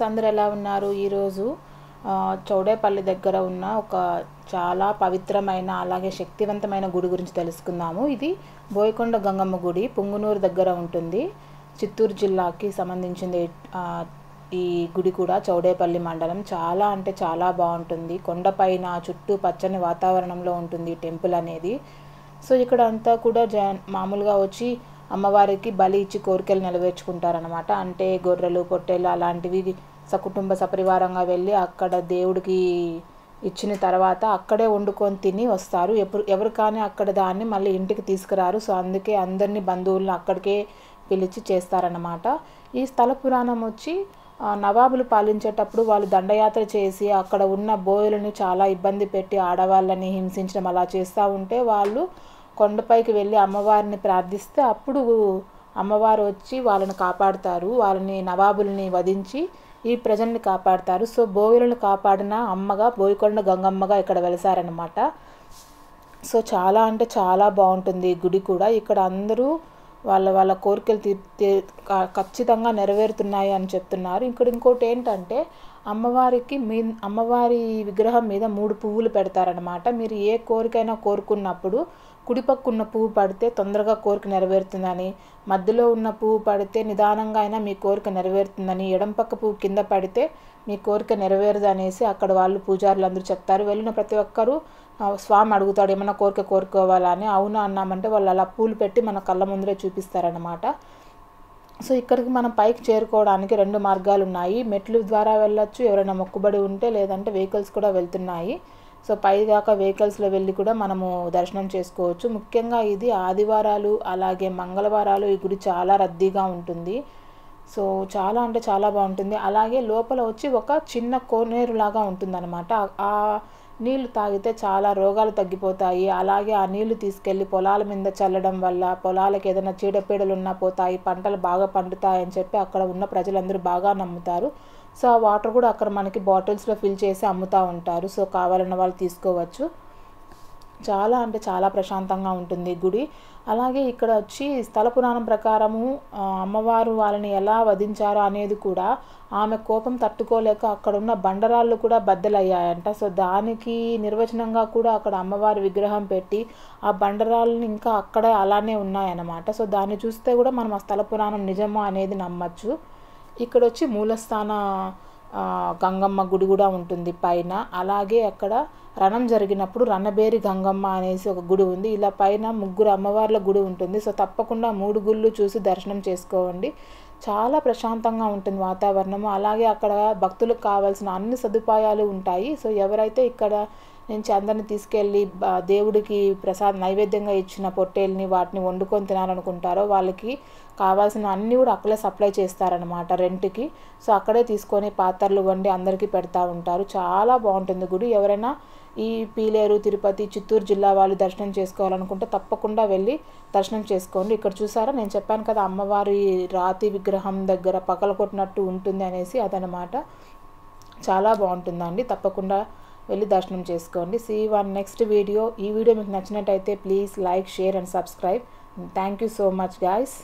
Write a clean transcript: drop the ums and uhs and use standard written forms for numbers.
అందరూ ఎలా ఉన్నారు? ఈరోజు చౌడేపల్లి దగ్గర ఉన్న ఒక చాలా పవిత్రమైన అలాగే శక్తివంతమైన గుడి గురించి తెలుసుకుందాము. ఇది బోయకొండ గంగమ్మ గుడి పుంగునూరు దగ్గర ఉంటుంది. చిత్తూరు జిల్లాకి సంబంధించింది. ఈ గుడి కూడా చౌడేపల్లి మండలం. చాలా అంటే చాలా బాగుంటుంది. కొండపైన చుట్టూ పచ్చని వాతావరణంలో ఉంటుంది టెంపుల్ అనేది. సో ఇక్కడ అంతా కూడా మామూలుగా వచ్చి అమ్మవారికి బలి ఇచ్చి కోరికలు నెరవేర్చుకుంటారనమాట. అంటే గొర్రెలు పొట్టేలు అలాంటివి సకుటుంబ సపరివారంగా వెళ్ళి అక్కడ దేవుడికి ఇచ్చిన తర్వాత అక్కడే వండుకొని తిని వస్తారు. ఎవరు కానీ అక్కడ దాన్ని మళ్ళీ ఇంటికి తీసుకురారు. సో అందుకే అందరినీ బంధువులను అక్కడికే పిలిచి చేస్తారన్నమాట. ఈ స్థల పురాణం వచ్చి నవాబులు పాలించేటప్పుడు వాళ్ళు దండయాత్ర చేసి అక్కడ ఉన్న బోయలను చాలా ఇబ్బంది పెట్టి ఆడవాళ్ళని హింసించడం అలా చేస్తూ ఉంటే వాళ్ళు కొండపైకి వెళ్ళి అమ్మవారిని ప్రార్థిస్తే అప్పుడు అమ్మవారు వచ్చి వాళ్ళని కాపాడుతారు. వాళ్ళని నవాబుల్ని వధించి ఈ ప్రజల్ని కాపాడుతారు. సో బోయలను కాపాడిన అమ్మగా బోయకొండ గంగమ్మగా ఇక్కడ వెలిసారనమాట. సో చాలా అంటే చాలా బాగుంటుంది ఈ గుడి కూడా. ఇక్కడ అందరూ వాళ్ళ కోరికలు ఖచ్చితంగా నెరవేరుతున్నాయి అని చెప్తున్నారు. ఇక్కడ ఇంకోటి ఏంటంటే అమ్మవారి విగ్రహం మీద 3 పువ్వులు పెడతారనమాట. మీరు ఏ కోరికైనా కోరుకున్నప్పుడు కుడిపక్కున్న పువ్వు పడితే తొందరగా కోరిక నెరవేరుతుందని, మధ్యలో ఉన్న పువ్వు పడితే నిదానంగా అయినా మీ కోరిక నెరవేరుతుందని, ఎడంపక్క పువ్వు కింద పడితే మీ కోరిక నెరవేరదు అనేసి అక్కడ వాళ్ళు పూజారులు అందరూ చెప్తారు. వెళ్ళిన ప్రతి ఒక్కరూ స్వామి అడుగుతాడు ఏమన్నా కోరుకోవాలని. అవునా అన్నామంటే వాళ్ళు అలా పూలు పెట్టి మన కళ్ళ ముందరే చూపిస్తారనమాట. సో ఇక్కడికి మనం పైకి చేరుకోవడానికి 2 మార్గాలు ఉన్నాయి. మెట్లు ద్వారా వెళ్ళొచ్చు, ఎవరైనా మొక్కుబడి ఉంటే, లేదంటే వెహికల్స్ కూడా వెళ్తున్నాయి. సో పై దాకా వెహికల్స్లో వెళ్ళి కూడా మనము దర్శనం చేసుకోవచ్చు. ముఖ్యంగా ఇది ఆదివారాలు అలాగే మంగళవారాలు ఈ గుడి చాలా రద్దీగా ఉంటుంది. సో చాలా అంటే చాలా బాగుంటుంది. అలాగే లోపల వచ్చి ఒక చిన్న కోనేరు లాగా ఉంటుందన్నమాట. ఆ నీళ్లు తాగితే చాలా రోగాలు తగ్గిపోతాయి. అలాగే ఆ నీళ్లు తీసుకెళ్ళి పొలాల మీద చల్లడం వల్ల పొలాలకు ఏదైనా చీడపీడలు ఉన్నా పోతాయి, పంటలు బాగా పండుతాయని చెప్పి అక్కడ ఉన్న ప్రజలందరూ బాగా నమ్ముతారు. సో ఆ వాటర్ కూడా అక్కడ మనకి బాటిల్స్లో ఫిల్ చేసి అమ్ముతూ ఉంటారు. సో కావాలన్న వాళ్ళు తీసుకోవచ్చు. చాలా అంటే చాలా ప్రశాంతంగా ఉంటుంది గుడి. అలాగే ఇక్కడ వచ్చి స్థల పురాణం ప్రకారము అమ్మవారు వాళ్ళని ఎలా వధించారో అనేది కూడా ఆమె కోపం తట్టుకోలేక అక్కడ ఉన్న బండరాళ్ళు కూడా బద్దలయ్యాయంట. సో దానికి నిర్వచనంగా కూడా అక్కడ అమ్మవారి విగ్రహం పెట్టి ఆ బండరాళ్ళని ఇంకా అక్కడే అలానే ఉన్నాయన్నమాట. సో దాన్ని చూస్తే కూడా మనం ఆ స్థల పురాణం నిజమో అనేది నమ్మచ్చు. ఇక్కడ వచ్చి మూలస్థాన గంగమ్మ గుడి కూడా ఉంటుంది పైన. అలాగే అక్కడ రణం జరిగినప్పుడు రణబేరి గంగమ్మ అనేసి ఒక గుడి ఉంది. ఇలా పైన 3 అమ్మవార్ల గుడి ఉంటుంది. సో తప్పకుండా 3 గుళ్ళు చూసి దర్శనం చేసుకోండి. చాలా ప్రశాంతంగా ఉంటుంది వాతావరణము. అలాగే అక్కడ భక్తులకు కావాల్సిన అన్ని సదుపాయాలు ఉంటాయి. సో ఎవరైతే ఇక్కడ నుంచి అందరిని తీసుకెళ్ళి దేవుడికి నైవేద్యంగా ఇచ్చిన పొట్టేల్ని వాటిని వండుకొని తినాలనుకుంటారో వాళ్ళకి కావాల్సిన అన్నీ కూడా అక్కడే సప్లై చేస్తారనమాట రెంట్కి. సో అక్కడే తీసుకొని పాత్రలు వండి అందరికీ పెడతా ఉంటారు. చాలా బాగుంటుంది గుడి. ఎవరైనా ఈ పీలేరు, తిరుపతి, చిత్తూరు జిల్లా వాళ్ళు దర్శనం చేసుకోవాలనుకుంటే తప్పకుండా వెళ్ళి దర్శనం చేసుకోండి. ఇక్కడ చూసారా, నేను చెప్పాను కదా అమ్మవారి రాతి విగ్రహం దగ్గర పగలగొట్టినట్టు ఉంటుంది అనేసి, అదనమాట. చాలా బాగుంటుందండి. తప్పకుండా వెళ్ళి దర్శనం చేసుకోండి. See one next video. ఈ వీడియో మీకు నచ్చినట్టయితే please like, share and subscribe. Thank you so much guys.